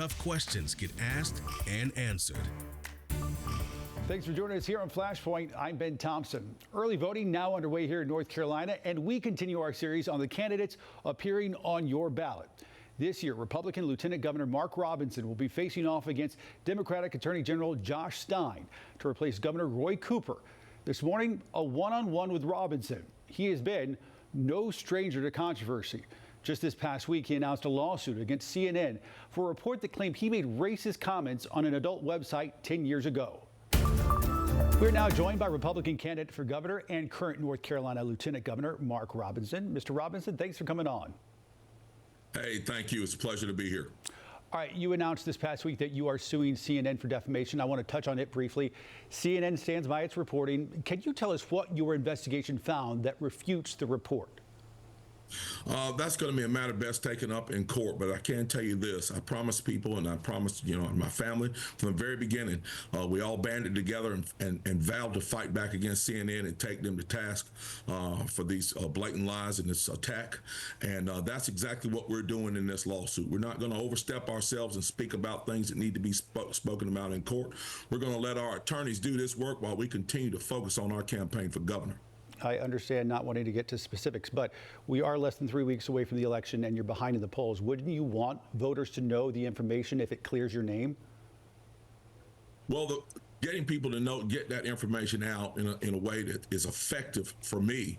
Tough questions get asked and answered. Thanks for joining us here on Flashpoint. I'm Ben Thompson. Early voting now underway here in North Carolina, and we continue our series on the candidates appearing on your ballot. This year, Republican Lieutenant Governor Mark Robinson will be facing off against Democratic Attorney General Josh Stein to replace Governor Roy Cooper. This morning, a one-on-one with Robinson. He has been no stranger to controversy. Just this past week, he announced a lawsuit against CNN for a report that claimed he made racist comments on an adult website 10 years ago. We're now joined by Republican candidate for governor and current North Carolina Lieutenant Governor Mark Robinson. Mr. Robinson, thanks for coming on. Hey, thank you. It's a pleasure to be here. All right, you announced this past week that you are suing CNN for defamation. I want to touch on it briefly. CNN stands by its reporting. Can you tell us what your investigation found that refutes the report? That's going to be a matter best taken up in court, but I can tell you this. I promised people, and I promised, my family from the very beginning, we all banded together and vowed to fight back against CNN and take them to task for these blatant lies and this attack. And that's exactly what we're doing in this lawsuit. We're not going to overstep ourselves and speak about things that need to be spoken about in court. We're going to let our attorneys do this work while we continue to focus on our campaign for governor. I understand not wanting to get to specifics, but we are less than 3 weeks away from the election and you're behind in the polls. Wouldn't you want voters to know the information if it clears your name? Well, getting people to get that information out in a way that is effective for me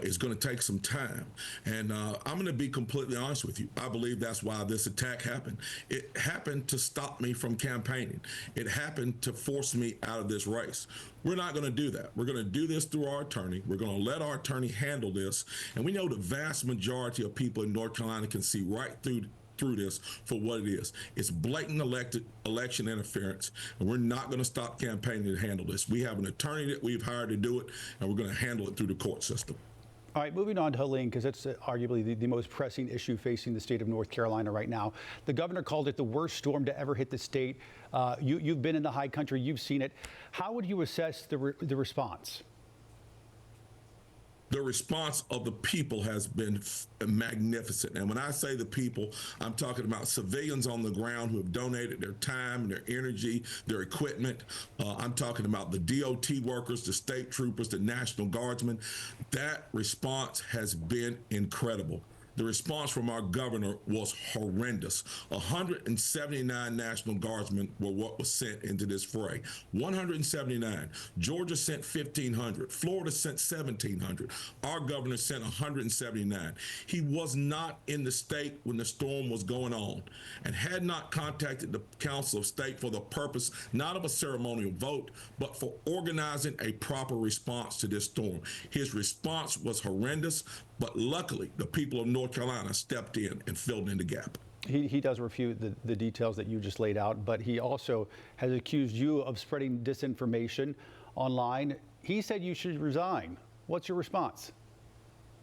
is going to take some time. And I'm going to be completely honest with you. I believe that's why this attack happened. It happened to stop me from campaigning. It happened to force me out of this race. We're not going to do that. We're going to do this through our attorney. We're going to let our attorney handle this. And we know the vast majority of people in North Carolina can see right through this for what it is. It's blatant election interference, and we're not going to stop campaigning to handle this. We have an attorney that we've hired to do it, and we're going to handle it through the court system. All right, moving on to Helene, because it's arguably the most pressing issue facing the state of North Carolina right now. The governor called it the worst storm to ever hit the state. You've been in the high country. You've seen it. How would you assess the response? The response of the people has been magnificent. And when I say the people, I'm talking about civilians on the ground who have donated their time, their energy, their equipment. I'm talking about the DOT workers, the state troopers, the National Guardsmen. That response has been incredible. The response from our governor was horrendous. 179 National Guardsmen were what was sent into this fray. 179. Georgia sent 1,500. Florida sent 1,700. Our governor sent 179. He was not in the state when the storm was going on and had not contacted the Council of State for the purpose, not of a ceremonial vote, but for organizing a proper response to this storm. His response was horrendous, but luckily the people of North Carolina stepped in and filled in the gap. He does refute the details that you just laid out, but he also has accused you of spreading disinformation online. He said you should resign. What's your response?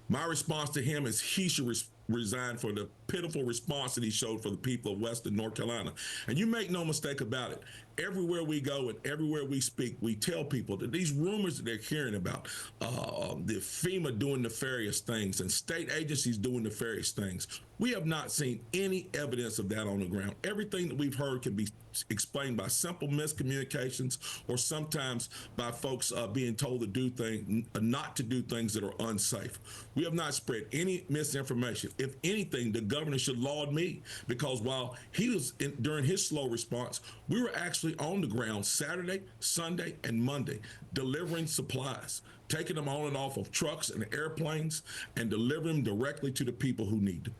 My response to him is he should resign for the pitiful response that he showed for the people of Western North Carolina. And you make no mistake about it. Everywhere we go and everywhere we speak, we tell people that these rumors that they're hearing about, the FEMA doing nefarious things and state agencies doing nefarious things, we have not seen any evidence of that on the ground. Everything that we've heard can be explained by simple miscommunications or sometimes by folks being told to do things, not to do things that are unsafe. We have not spread any misinformation. If anything, the governor should laud me, because while he was during his slow response, we were actually on the ground Saturday, Sunday, and Monday delivering supplies, taking them on and off of trucks and airplanes and delivering them directly to the people who need them.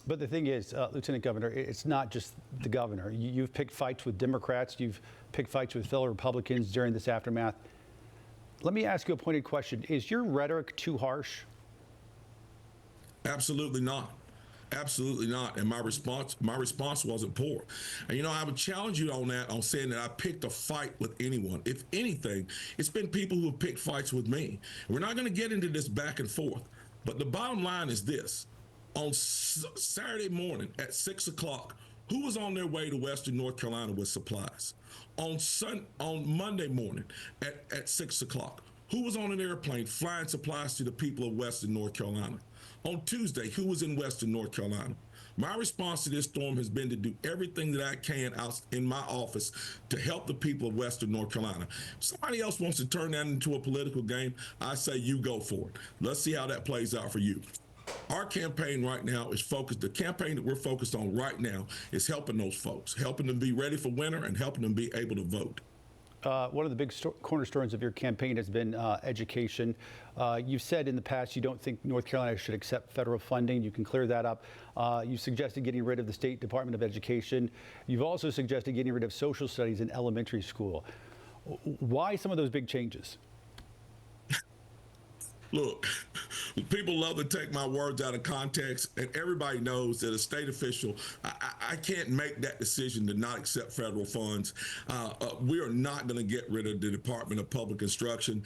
But the thing is, Lieutenant Governor, it's not just the governor. You've picked fights with Democrats. You've picked fights with fellow Republicans during this aftermath. Let me ask you a pointed question. Is your rhetoric too harsh? Absolutely not. Absolutely not. And my response wasn't poor. And, I would challenge you on that, on saying that I picked a fight with anyone. If anything, it's been people who have picked fights with me. We're not going to get into this back and forth. But the bottom line is this. On Saturday morning at 6 o'clock, who was on their way to Western North Carolina with supplies? On Monday morning at 6 o'clock, who was on an airplane flying supplies to the people of Western North Carolina? On Tuesday, who was in Western North Carolina? My response to this storm has been to do everything that I can out in my office to help the people of Western North Carolina. If somebody else wants to turn that into a political game, I say you go for it. Let's see how that plays out for you. Our campaign right now is focused, the campaign that we're focused on right now is helping those folks, helping them be ready for winter and helping them be able to vote. One of the big cornerstones of your campaign has been education. You've said in the past you don't think North Carolina should accept federal funding. You can clear that up. You suggested getting rid of the State Department of Education. You've also suggested getting rid of social studies in elementary school. Why some of those big changes? Look, people love to take my words out of context, and everybody knows that a state official, I can't make that decision to not accept federal funds. We are not going to get rid of the Department of Public Instruction.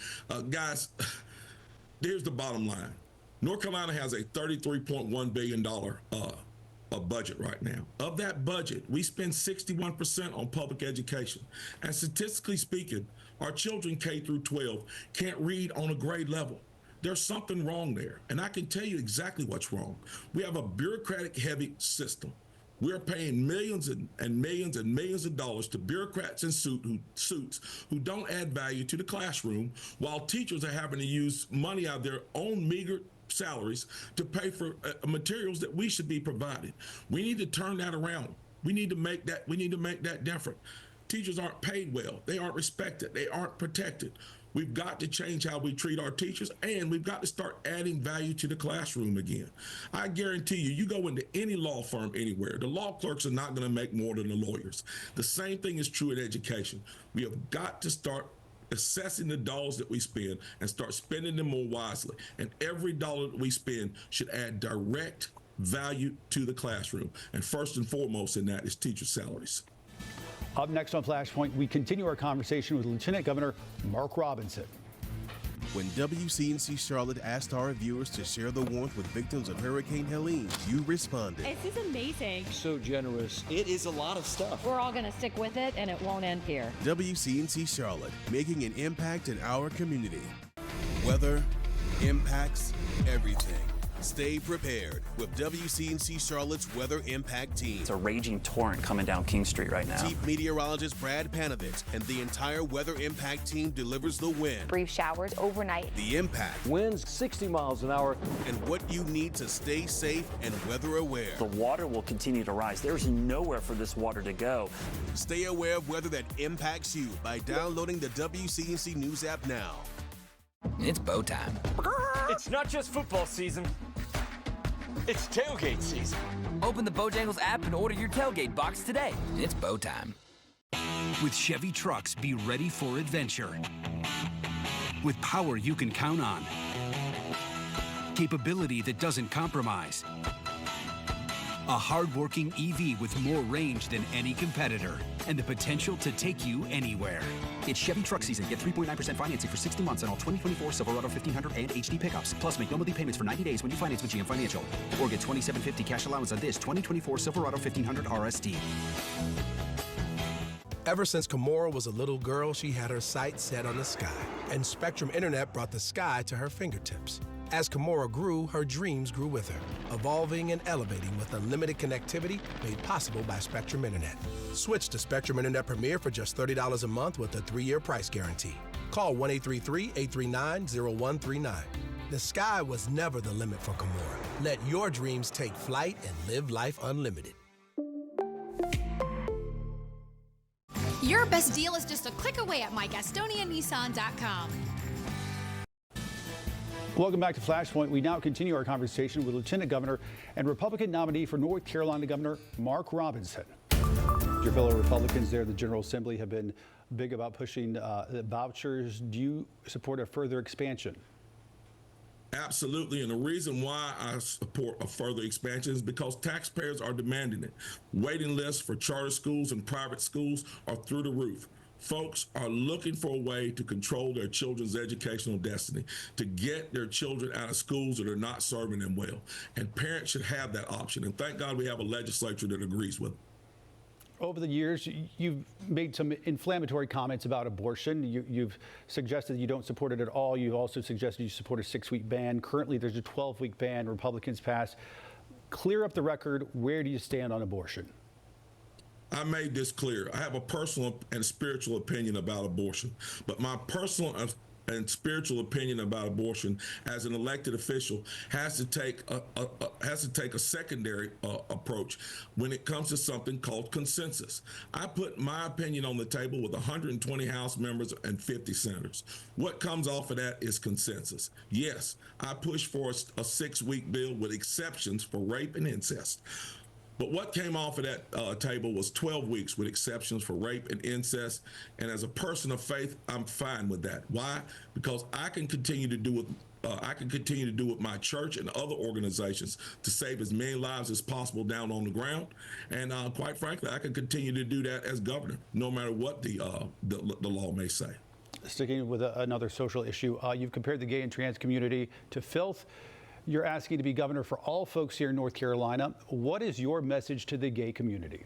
Guys, here's the bottom line. North Carolina has a $33.1 billion a budget right now. Of that budget, we spend 61% on public education. And statistically speaking, our children K through 12 can't read on a grade level. There's something wrong there. And I can tell you exactly what's wrong. We have a bureaucratic heavy system. We're paying millions and millions and millions of dollars to bureaucrats in suits who don't add value to the classroom, while teachers are having to use money out of their own meager salaries to pay for materials that we should be providing. We need to turn that around. We need to make that different. Teachers aren't paid well. They aren't respected. They aren't protected. We've got to change how we treat our teachers, and we've got to start adding value to the classroom again. I guarantee you, you go into any law firm anywhere, the law clerks are not going to make more than the lawyers. The same thing is true in education. We have got to start assessing the dollars that we spend and start spending them more wisely. And every dollar that we spend should add direct value to the classroom. And first and foremost in that is teacher salaries. Up next on Flashpoint, we continue our conversation with Lieutenant Governor Mark Robinson. When WCNC Charlotte asked our viewers to share the warmth with victims of Hurricane Helene, you responded. This is amazing. So generous. It is a lot of stuff. We're all going to stick with it, and it won't end here. WCNC Charlotte, making an impact in our community. Weather impacts everything. Stay prepared with WCNC Charlotte's Weather Impact Team. It's a raging torrent coming down King Street right now. Chief Meteorologist Brad Panovich and the entire Weather Impact Team delivers the wind. Brief showers overnight. The impact. Winds 60 miles an hour. And what you need to stay safe and weather aware. The water will continue to rise. There's nowhere for this water to go. Stay aware of weather that impacts you by downloading the WCNC News app now. It's bow time. It's not just football season. It's tailgate season. Open the Bojangles app and order your tailgate box today. It's bow time. With Chevy trucks, be ready for adventure. With power you can count on. Capability that doesn't compromise. A hard-working EV with more range than any competitor. And the potential to take you anywhere. It's Chevy truck season. Get 3.9% financing for 60 months on all 2024 Silverado 1500 and HD pickups. Plus, make no monthly payments for 90 days when you finance with GM Financial. Or get $2,750 cash allowance on this 2024 Silverado 1500 RST. Ever since Kimora was a little girl, she had her sights set on the sky. And Spectrum Internet brought the sky to her fingertips. As Kimora grew, her dreams grew with her, evolving and elevating with unlimited connectivity made possible by Spectrum Internet. Switch to Spectrum Internet Premier for just $30 a month with a 3-year price guarantee. Call 1-833-839-0139. The sky was never the limit for Kimora. Let your dreams take flight and live life unlimited. Your best deal is just a click away at mygastonianissan.com. Welcome back to Flashpoint. We now continue our conversation with Lieutenant Governor and Republican nominee for North Carolina Governor Mark Robinson. Your fellow Republicans there, the General Assembly, have been big about pushing the vouchers. Do you support a further expansion? Absolutely, and the reason why I support a further expansion is because taxpayers are demanding it. Waiting lists for charter schools and private schools are through the roof. Folks are looking for a way to control their children's educational destiny, to get their children out of schools that are not serving them well. And parents should have that option. And thank God we have a legislature that agrees with it. Over the years, you've made some inflammatory comments about abortion. You've suggested you don't support it at all. You've also suggested you support a 6-week ban. Currently, there's a 12-week ban Republicans passed. Clear up the record. Where do you stand on abortion? I made this clear. I have a personal and spiritual opinion about abortion, but my personal and spiritual opinion about abortion as an elected official has to take a secondary approach when it comes to something called consensus. I put my opinion on the table with 120 House members and 50 senators. What comes off of that is consensus. Yes, I push for a 6-week bill with exceptions for rape and incest. But what came off of that table was 12 weeks with exceptions for rape and incest. And as a person of faith, I'm fine with that. Why? Because I can continue to do with my church and other organizations to save as many lives as possible down on the ground. And quite frankly, I can continue to do that as governor, no matter what the law may say. Sticking with another social issue, you've compared the gay and trans community to filth. You're asking to be governor for all folks here in North Carolina. What is your message to the gay community?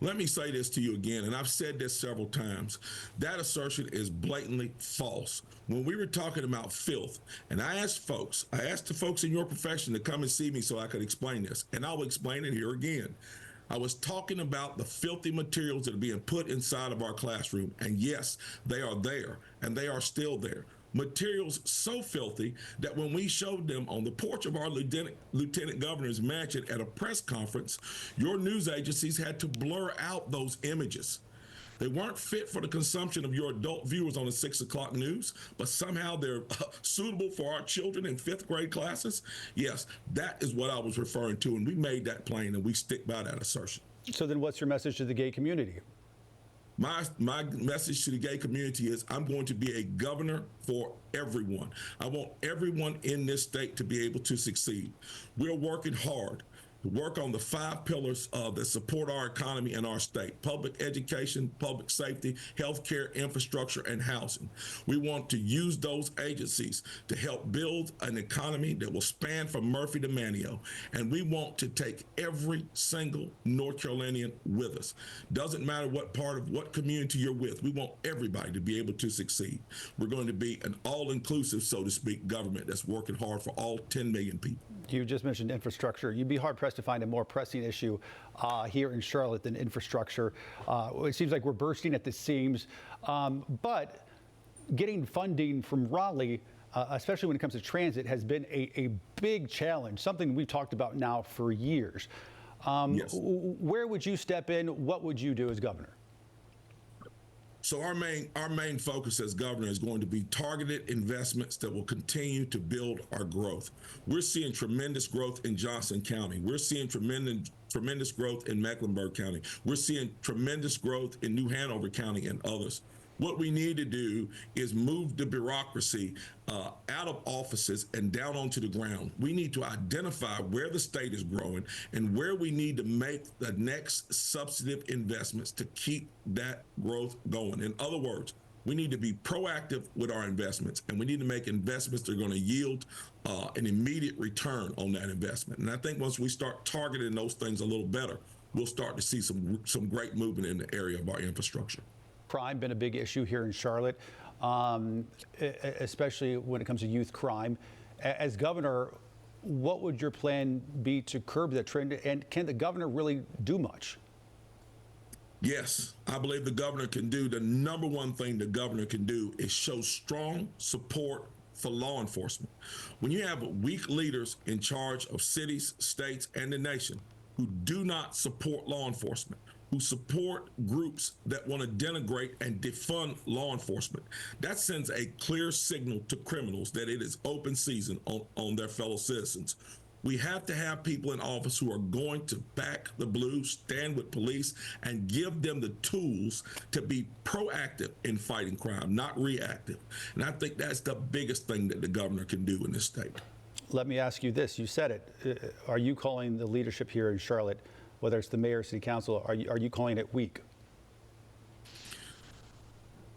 Let me say this to you again, and I've said this several times. That assertion is blatantly false. When we were talking about filth, and I asked the folks in your profession to come and see me so I could explain this, and I will explain it here again. I was talking about the filthy materials that are being put inside of our classroom, and yes, they are there, and they are still there. Materials so filthy that when we showed them on the porch of our lieutenant governor's mansion at a press conference, your news agencies had to blur out those images. They weren't fit for the consumption of your adult viewers on the 6 o'clock news, but somehow they're suitable for our children in 5th grade classes. Yes, that is what I was referring to, and we made that plain, and we stick by that assertion. So then what's your message to the gay community? My message to the gay community is I'm going to be a governor for everyone. I want everyone in this state to be able to succeed. We're working hard to work on the 5 pillars that support our economy and our state: public education, public safety, healthcare, infrastructure, and housing. We want to use those agencies to help build an economy that will span from Murphy to Manteo. And we want to take every single North Carolinian with us. Doesn't matter what part of what community you're with. We want everybody to be able to succeed. We're going to be an all-inclusive, so to speak, government that's working hard for all 10 million people. You just mentioned infrastructure. You'd be hard-pressed to find a more pressing issue here in Charlotte than infrastructure. It seems like we're bursting at the seams, but getting funding from Raleigh, especially when it comes to transit, has been a big challenge, something we've talked about now for years. Yes. Where would you step in? What would you do as governor? So our main focus as governor is going to be targeted investments that will continue to build our growth. We're seeing tremendous growth in Johnson County. We're seeing tremendous growth in Mecklenburg County. We're seeing tremendous growth in New Hanover County and others. What we need to do is move the bureaucracy out of offices and down onto the ground. We need to identify where the state is growing and where we need to make the next substantive investments to keep that growth going. In other words, we need to be proactive with our investments, and we need to make investments that are going to yield an immediate return on that investment. And I think once we start targeting those things a little better, we'll start to see some great movement in the area of our infrastructure. Crime been a big issue here in Charlotte, especially when it comes to youth crime. As governor, what would your plan be to curb that trend, and can the governor really do much? Yes, I believe the governor can do. The number one thing the governor can do is show strong support for law enforcement. When you have weak leaders in charge of cities, states, and the nation who do not support law enforcement, who support groups that want to denigrate and defund law enforcement, that sends a clear signal to criminals that it is open season on their fellow citizens. We have to have people in office who are going to back the blue, stand with police, and give them the tools to be proactive in fighting crime, not reactive. And I think that's the biggest thing that the governor can do in this state. Let me ask you this. You said it. Are you calling the leadership here in Charlotte, whether it's the mayor or city council, are you calling it weak?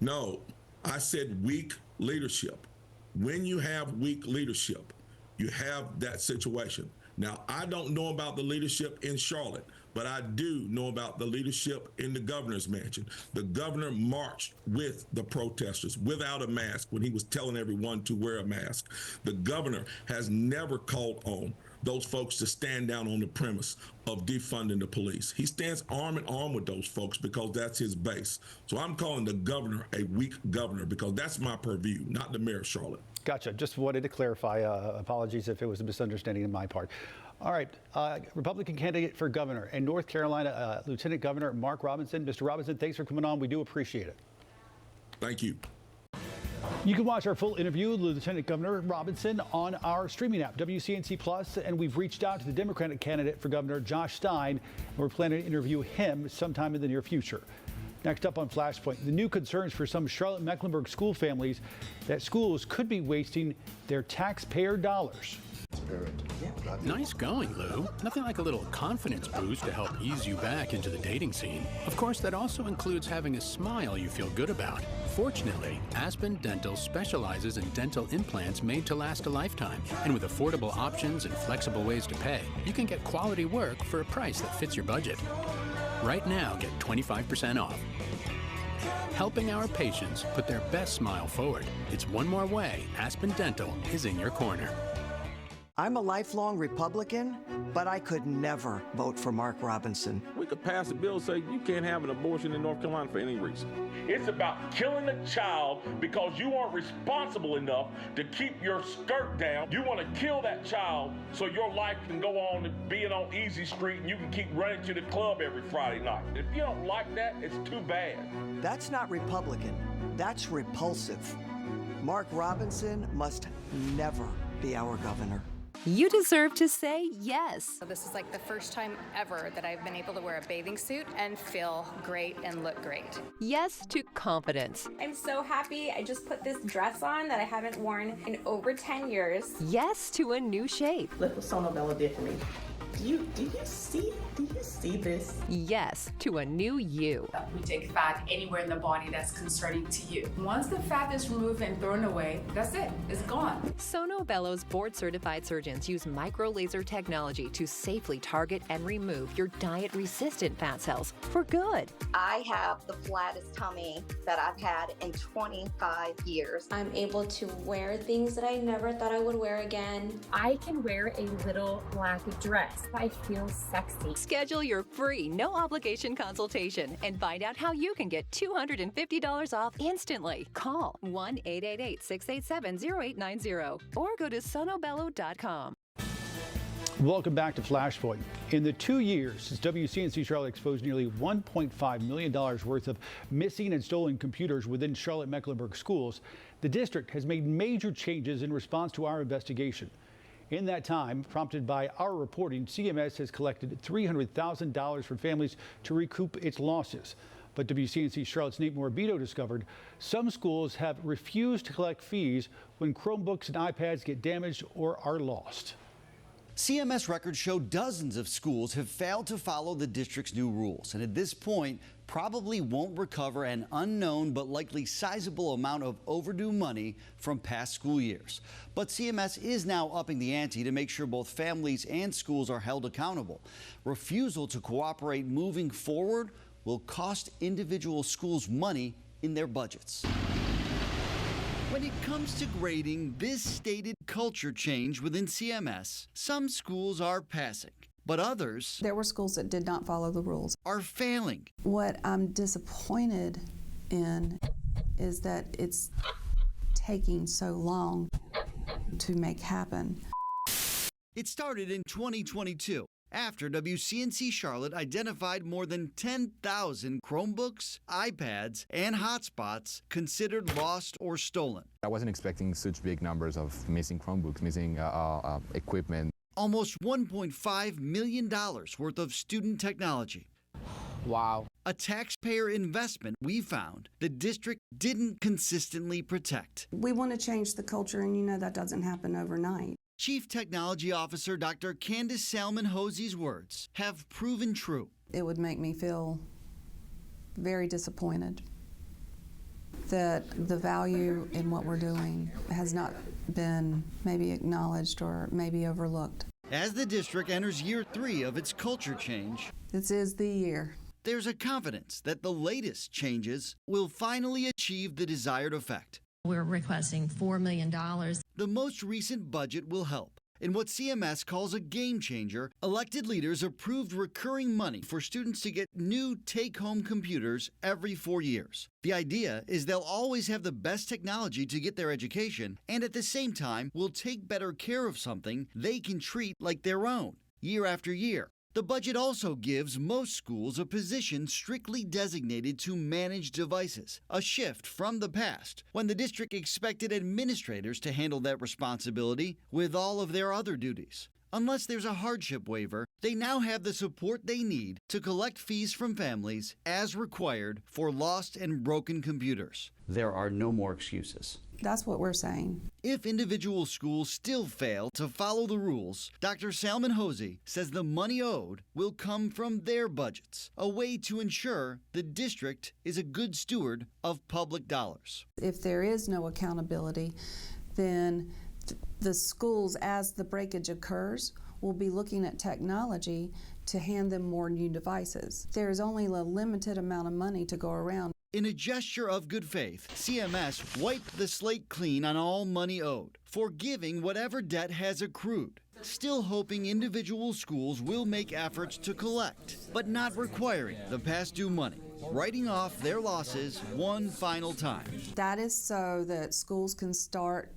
No, I said weak leadership. When you have weak leadership, you have that situation. Now, I don't know about the leadership in Charlotte, but I do know about the leadership in the governor's mansion. The governor marched with the protesters without a mask when he was telling everyone to wear a mask. The governor has never called on those folks to stand down on the premise of defunding the police. He stands arm in arm with those folks because that's his base. So I'm calling the governor a weak governor because that's my purview, not the mayor of Charlotte. Gotcha. Just wanted to clarify. Apologies if it was a misunderstanding on my part. All right. Republican candidate for governor in North Carolina, Lieutenant Governor Mark Robinson. Mr. Robinson, thanks for coming on. We do appreciate it. Thank you. You can watch our full interview with Lieutenant Governor Robinson on our streaming app, WCNC Plus, and we've reached out to the Democratic candidate for governor, Josh Stein, and we're planning to interview him sometime in the near future. Next up on Flashpoint, the new concerns for some Charlotte-Mecklenburg school families that schools could be wasting their taxpayer dollars. Nice going, Lou. Nothing like a little confidence boost to help ease you back into the dating scene. Of course, that also includes having a smile you feel good about. Fortunately, Aspen Dental specializes in dental implants made to last a lifetime. And with affordable options and flexible ways to pay, you can get quality work for a price that fits your budget. Right now, get 25% off. Helping our patients put their best smile forward. It's one more way Aspen Dental is in your corner. I'm a lifelong Republican, but I could never vote for Mark Robinson. We could pass a bill saying you can't have an abortion in North Carolina for any reason. It's about killing a child because you aren't responsible enough to keep your skirt down. You want to kill that child so your life can go on to being on Easy Street and you can keep running to the club every Friday night. If you don't like that, it's too bad. That's not Republican. That's repulsive. Mark Robinson must never be our governor. You deserve to say yes. This is like the first time ever that I've been able to wear a bathing suit and feel great and look great. Yes to confidence. I'm so happy I just put this dress on that I haven't worn in over 10 years. Yes to a new shape. Look what Sono Bello did for me. Do you see this? Yes to a new you. We take fat anywhere in the body that's concerning to you. Once the fat is removed and thrown away, that's it. It's gone. Sono Bello's board-certified surgeons use micro-laser technology to safely target and remove your diet-resistant fat cells for good. I have the flattest tummy that I've had in 25 years. I'm able to wear things that I never thought I would wear again. I can wear a little black dress. I feel sexy. Schedule your free, no-obligation consultation and find out how you can get $250 off instantly. Call 1-888-687-0890 or go to sonobello.com. Welcome back to Flashpoint. In the 2 years since WCNC Charlotte exposed nearly $1.5 million worth of missing and stolen computers within Charlotte-Mecklenburg schools, the district has made major changes in response to our investigation. In that time, prompted by our reporting, CMS has collected $300,000 from families to recoup its losses. But WCNC Charlotte's Nate Morabito discovered some schools have refused to collect fees when Chromebooks and iPads get damaged or are lost. CMS records show dozens of schools have failed to follow the district's new rules, and at this point, probably won't recover an unknown but likely sizable amount of overdue money from past school years. But CMS is now upping the ante to make sure both families and schools are held accountable. Refusal to cooperate moving forward will cost individual schools money in their budgets. When it comes to grading this stated culture change within CMS, some schools are passing, but others, there were schools that did not follow the rules, are failing. What I'm disappointed in is that it's taking so long to make happen. It started in 2022. After WCNC Charlotte identified more than 10,000 Chromebooks, iPads, and hotspots considered lost or stolen. I wasn't expecting such big numbers of missing Chromebooks, missing equipment. Almost $1.5 million worth of student technology. Wow. A taxpayer investment we found the district didn't consistently protect. We want to change the culture, and you know that doesn't happen overnight. Chief Technology Officer Dr. Candace Salmon-Hosey's words have proven true. It would make me feel very disappointed that the value in what we're doing has not been maybe acknowledged or maybe overlooked. As the district enters year 3 of its culture change, this is the year. There's a confidence that the latest changes will finally achieve the desired effect. We're requesting $4 million. The most recent budget will help, In what CMS calls a game changer, elected leaders approved recurring money for students to get new take-home computers every 4 years. The idea is they'll always have the best technology to get their education, and at the same time will take better care of something they can treat like their own, year after year. The budget also gives most schools a position strictly designated to manage devices, a shift from the past, when the district expected administrators to handle that responsibility with all of their other duties. Unless there's a hardship waiver, they now have the support they need to collect fees from families as required for lost and broken computers. There are no more excuses. That's what we're saying. If individual schools still fail to follow the rules, Dr. Salman Hosey says the money owed will come from their budgets, a way to ensure the district is a good steward of public dollars. If there is no accountability, then the schools, as the breakage occurs, will be looking at technology to hand them more new devices. There is only a limited amount of money to go around. In a gesture of good faith, CMS wiped the slate clean on all money owed, forgiving whatever debt has accrued, still hoping individual schools will make efforts to collect, but not requiring the past due money, writing off their losses one final time. That is so that schools can start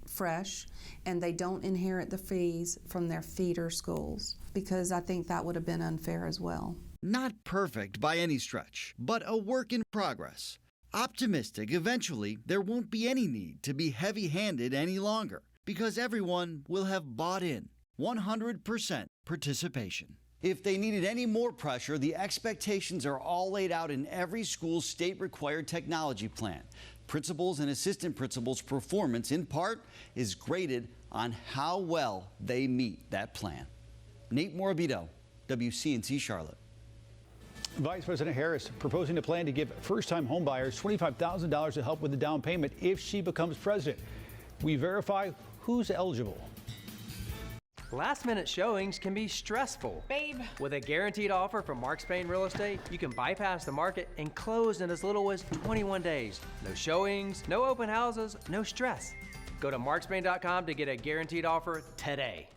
fresh and they don't inherit the fees from their feeder schools, because I think that would have been unfair as well. Not perfect by any stretch, but a work in progress. Optimistic eventually there won't be any need to be heavy-handed any longer, because everyone will have bought in. 100% participation. If they needed any more pressure, the expectations are all laid out in every school's state-required technology plan. Principals and assistant principals' performance, in part, is graded on how well they meet that plan. Nate Morabito, WCNC Charlotte. Vice President Harris proposing a plan to give first-time homebuyers $25,000 to help with the down payment if she becomes president. We verify who's eligible. Last-minute showings can be stressful. Babe. With a guaranteed offer from Mark Spain Real Estate, you can bypass the market and close in as little as 21 days. No showings, no open houses, no stress. Go to markspain.com to get a guaranteed offer today.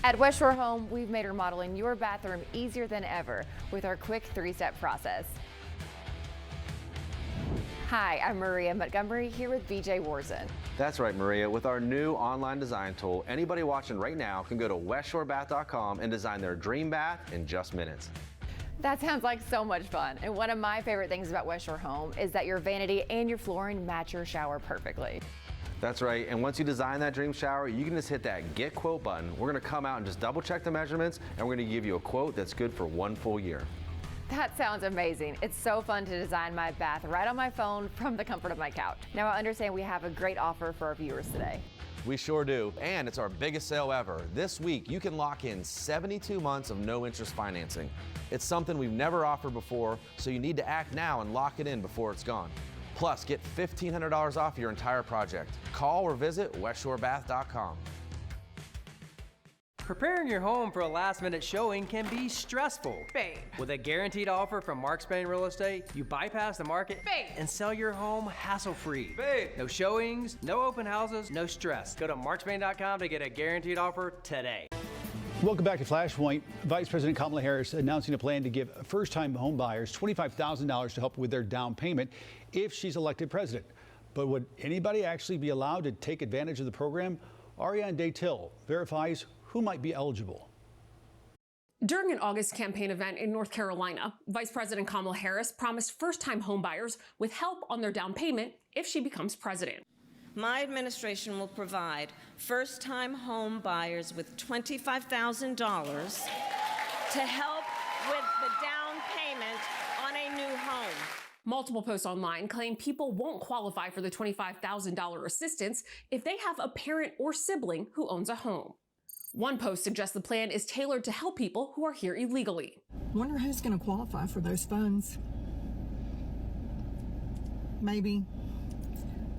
At West Shore Home, we've made remodeling your bathroom easier than ever with our quick 3-step process. Hi, I'm Maria Montgomery here with BJ Warzen. That's right, Maria. With our new online design tool, anybody watching right now can go to westshorebath.com and design their dream bath in just minutes. That sounds like so much fun. And one of my favorite things about West Shore Home is that your vanity and your flooring match your shower perfectly. That's right, and once you design that dream shower, you can just hit that Get Quote button. We're gonna come out and just double check the measurements, and we're gonna give you a quote that's good for 1 full year. That sounds amazing. It's so fun to design my bath right on my phone from the comfort of my couch. Now I understand we have a great offer for our viewers today. We sure do, and it's our biggest sale ever. This week, you can lock in 72 months of no interest financing. It's something we've never offered before, so you need to act now and lock it in before it's gone. Plus, get $1,500 off your entire project. Call or visit westshorebath.com. Preparing your home for a last-minute showing can be stressful. Babe. With a guaranteed offer from Mark Spain Real Estate, you bypass the market and sell your home hassle-free. Babe. No showings, no open houses, no stress. Go to markspain.com to get a guaranteed offer today. Welcome back to Flashpoint. Vice President Kamala Harris announcing a plan to give first-time home buyers $25,000 to help with their down payment if she's elected president. But would anybody actually be allowed to take advantage of the program? Ariane Daytil verifies who might be eligible. During an August campaign event in North Carolina, Vice President Kamala Harris promised first-time homebuyers with help on their down payment if she becomes president. My administration will provide first-time home buyers with $25,000 to help with the down payment on a new home. Multiple posts online claim people won't qualify for the $25,000 assistance if they have a parent or sibling who owns a home. One post suggests the plan is tailored to help people who are here illegally. Wonder who's going to qualify for those funds. Maybe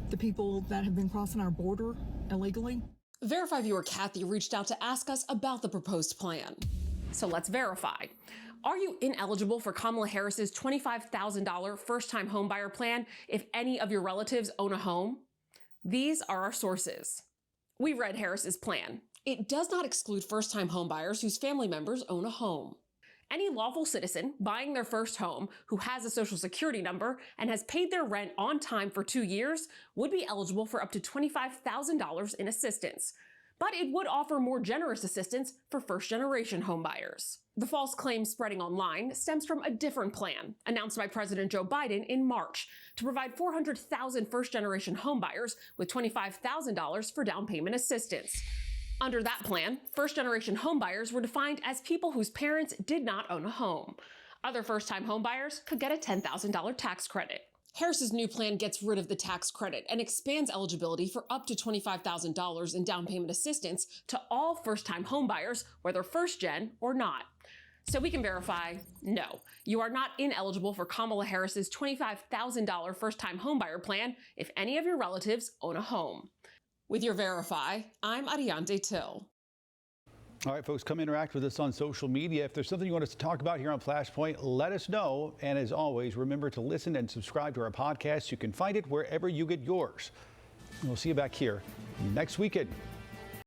the people that have been crossing our border illegally. Verify viewer Kathy reached out to ask us about the proposed plan. So let's verify. Are you ineligible for Kamala Harris's $25,000 first-time homebuyer plan if any of your relatives own a home? These are our sources. We read Harris's plan. It does not exclude first-time homebuyers whose family members own a home. Any lawful citizen buying their first home who has a social security number and has paid their rent on time for 2 years would be eligible for up to $25,000 in assistance. But it would offer more generous assistance for first-generation homebuyers. The false claim spreading online stems from a different plan announced by President Joe Biden in March to provide 400,000 first-generation homebuyers with $25,000 for down payment assistance. Under that plan, first-generation homebuyers were defined as people whose parents did not own a home. Other first-time homebuyers could get a $10,000 tax credit. Harris's new plan gets rid of the tax credit and expands eligibility for up to $25,000 in down payment assistance to all first-time homebuyers, whether first-gen or not. So we can verify, no, you are not ineligible for Kamala Harris's $25,000 first-time homebuyer plan if any of your relatives own a home. With your Verify, I'm Ariante Till. All right, folks, come interact with us on social media. If there's something you want us to talk about here on Flashpoint, let us know. And as always, remember to listen and subscribe to our podcast. You can find it wherever you get yours. And we'll see you back here next weekend.